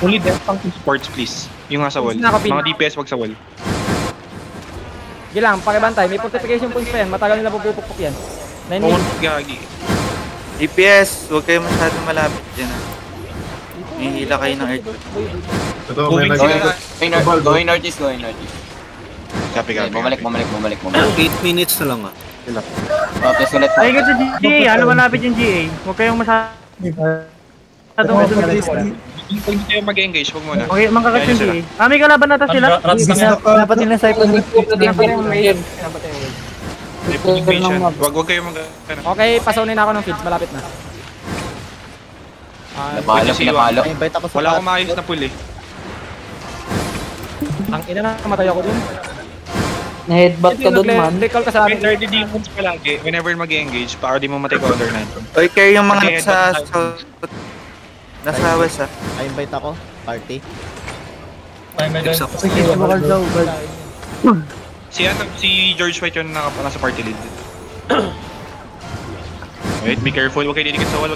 Only death tank supports, please. Yung nga sa wall. Mga DPS wag sa wall. Gilang, pakibantay. May fortification points pa yan. Matagal nila pupupok yan. 9 minutes. Gagi. DPS, huwag kayo masyadong malapit dyan ha. Hihila kayo ng earth. Ito, may Going northeast. Copy. Bumalik. 8 minutes na lang ah. Okay, sulit pa. Ay, kasi GA, ano malapit yung GA? Huwag kayong Kung hindi kayo mag-engage, huwag muna. Okay, mangkakat yung GA. May kalaban nata sila. Dapat nila sa ipon. Huwag kayo mag... Okay, pasonin ako ng feeds. Malapit na. Napalo. Invite ako sa Wala akong maayos na pool eh. Ang ina na, matay ako dun. Na-headbutt ka dun, man. Recall ka sa amin. 30 demons palagi, whenever mag-engage, para di mo matay color na ito. Oy, carry yung mga nasa south. Nasa west ha. I-invite ako. Party. Next ako. Si George White yun nasa party lead. Wait, be careful, huwag kayo didikit sa wall,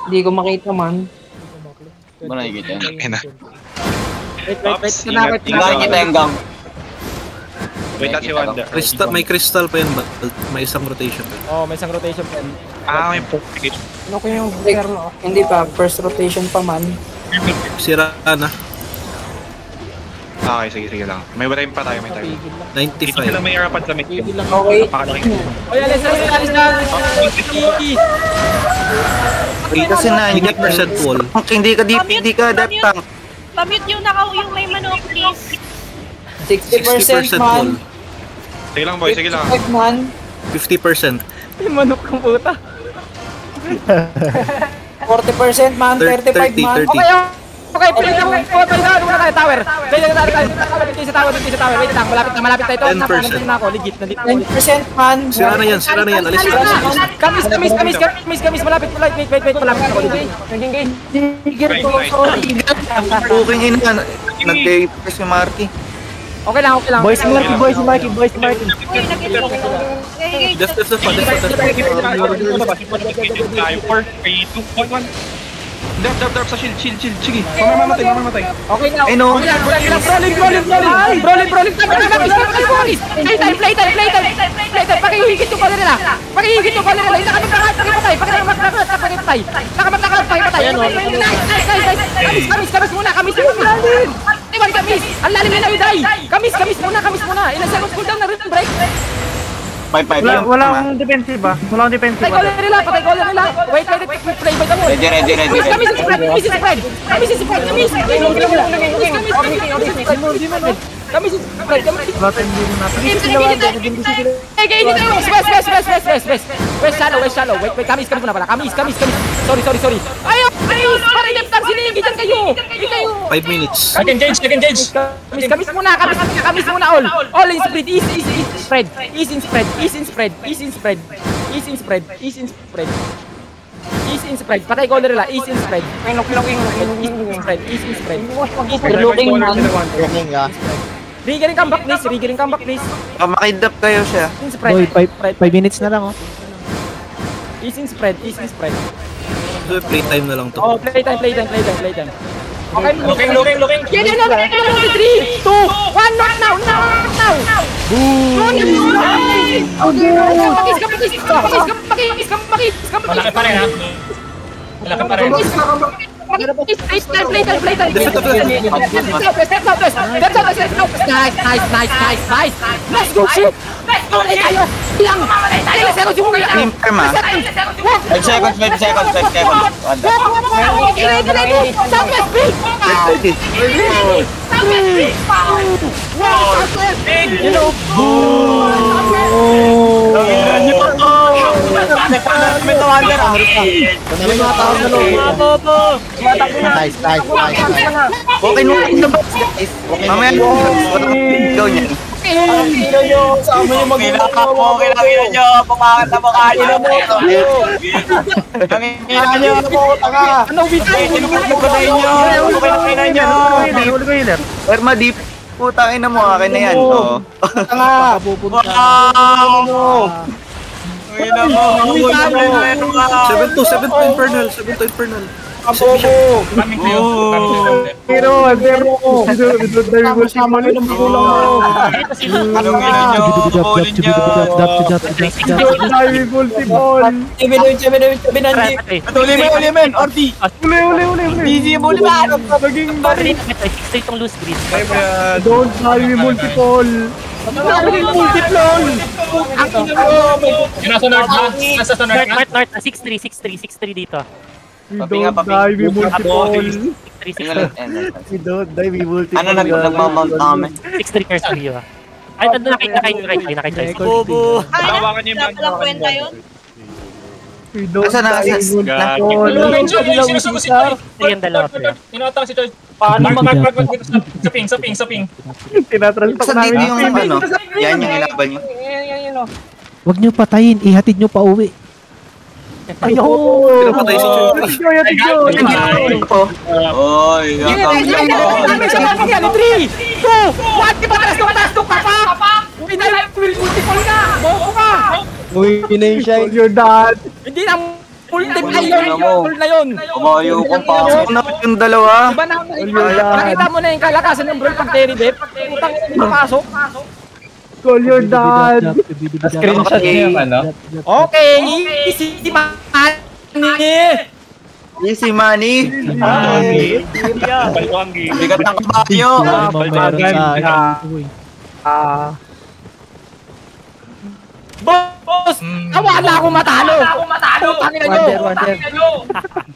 Hindi ko makita, man. Hindi mo nakikita yan. Wait. Nakikita yung gang. Wait lang si Wanda. May crystal pa yan ba? May isang rotation pa. Oh, may isang rotation pa. May fortification. Ano ko yung hindi pa, first rotation pa, man. Sira na. Okay, sige lang. May time pa tayo, may time. 95. Ito sila may arapan sa mid. Okay. Napakalaking. Oy, alis na! Kasi 90% wall. Hindi ka death tank. Pamute yung may manok, please. 60% wall. man. Sige lang boy, sige lang. 55 man. 50%. May manok kang puta. 40% man. 35 man. 30. Okay, pilit ako. Patay na. Muna tayo, tower. Malapit sa tower. Wait lang, malapit tayo. Nandito na ako, legit. 10% man. Sira na yan. Alis na. Kamis. Malapit. Wait. Malapit ako. Booking in ka. Nag-press yung Marky. Okay lang. Boys Marky. Just the fun. 4, 3, 2, 1. Drop sa shield. Sige. Mamamatay. Okay na. Ay no. Rolling. Play time. Pakihigit yung pala nila. Hindi ka magkakatay. Patay. Kamis muna. Kamis. Ang lalim nila yung die. Kamis muna. Ilang seconds cooldown na rin break. 5-5 lang. Wala akong defensive ba? Patay ko nila. Wait. Play by the wall. Ready. Kamis is spread. West shallow. Wait, kamis muna pala. Kamis. Sorry. Ayaw! Para i-left sinigit dyan kayo! 5 minutes. Second gauge. Kamis muna all. All in spread. Ease in spread. Patay ko nila. Ease in spread. Looking man. Riggering comeback please. Makidap kayo siya. Ease in spread. 5 minutes na lang, oh. Ease in spread. So, playtime na lang to. Oh, playtime. Okay, looking. Get in, 3, 2, 1, not now. Malaki pa rin ha. Playtime. Nice. Let's go, shit. Team ma. 5 seconds. Nice. Okay nung labas guys. Mamaya ikaw niyan. Kinakina nyo, pumangat na mukha nyo. Kinakina nyo, Anong video? Perma deep. Putangin na mo, akin na yan. Tanga. Uy na mo. Uy na mo. 7-2 Infernal. 7-2 Infernal. Maraming clear. Zero. Don't die multi-ball. Anong ina nyo? Paulin nyo. Don't die multi-ball. Sabi nanti. Uli men. Orti. Uli. Easy mo naman. Maging Straight tong loose grid. don't die multi-ball. Maging multi-ball. Nasa north na. Nasa sa north na. North. 6-3 dito. Don't die multi-ball. 6-3. Don't die multi-ball. Ano nagmamount kami? 6-3 curse for you. Ay, ando nakita. Bobo. Ay, Tawagan niyo yung wala palang kwenta yun. Don't Asan na? die Asan? multi-ball. Yung dalawa pre. Tinatang si George. Paano sa ping. Tinatranstok Saan dito namin. yung ano? Yan yung ilaban nyo. Huwag niyo patayin, ihatid niyo pa uwi. Ayun! Pinapatay si George. Ito. Oy, Yan, 3, 2, 1, di ba tastok ka pa? Multiple na! Bobo ka! Uy, pinay-shine your dad. Hindi na multiple na yun. kumayo kong pa. Una yung dalawa. Diba nakita mo na yung kalakasan ng Brawl pag Terry Dep? Utang ina papasok. Call your dad. Screenshot niya yung ano? Okay, easy money. Easy money. Bigat ng kabayo. Boss, wala akong matalo. Utang ina nyo.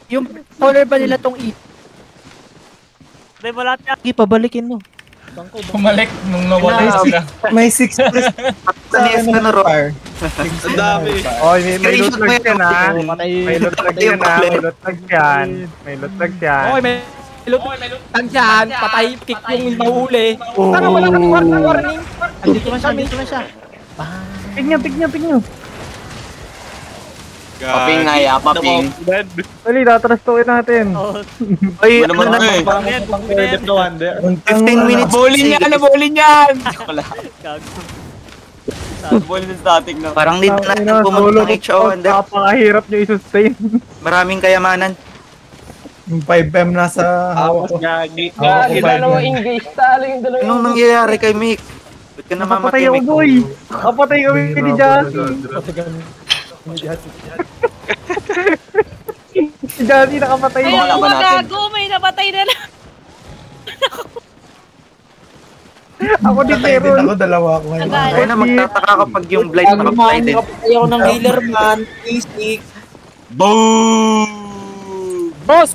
Yung color ba nila tong Sige, pabalikin mo. Kumalik nung nawala sila. May 6 Saniyas ka na ro. Ang dami. Oh, may loot Screenshot mo lag yan. yan ha. May loot lag yan ha. May loot lag yan. May loot lag yan. Okay, may lutang dyan. Patay, kick yung mahuli. Ano wala kang warning? Dito na siya. Pig nyo. Paping na ya, paping. Dali, tatrastokin natin. Ay, Ano ano naman na? eh. 15 minutes. Bulin yan! Bulin sa static na. Parang need na natin pumunta ng HO. Napakahirap nyo i-sustain. Maraming kayamanan. Yung 5M nasa hawak ko. Anong nangyayari kay Mick? Ba't ka namamatay, Napatay ako, Mick? boy. Napatay kami ni Jackie. Si Jackie nakapatay. Ayun, Wala ba mga natin? gago, may napatay na lang. Ako din meron. Ako dalawa ako ngayon. Ako na magtataka kapag yung blind naka-blinded. Ayaw ng healer man. Basic. Boom! Boss,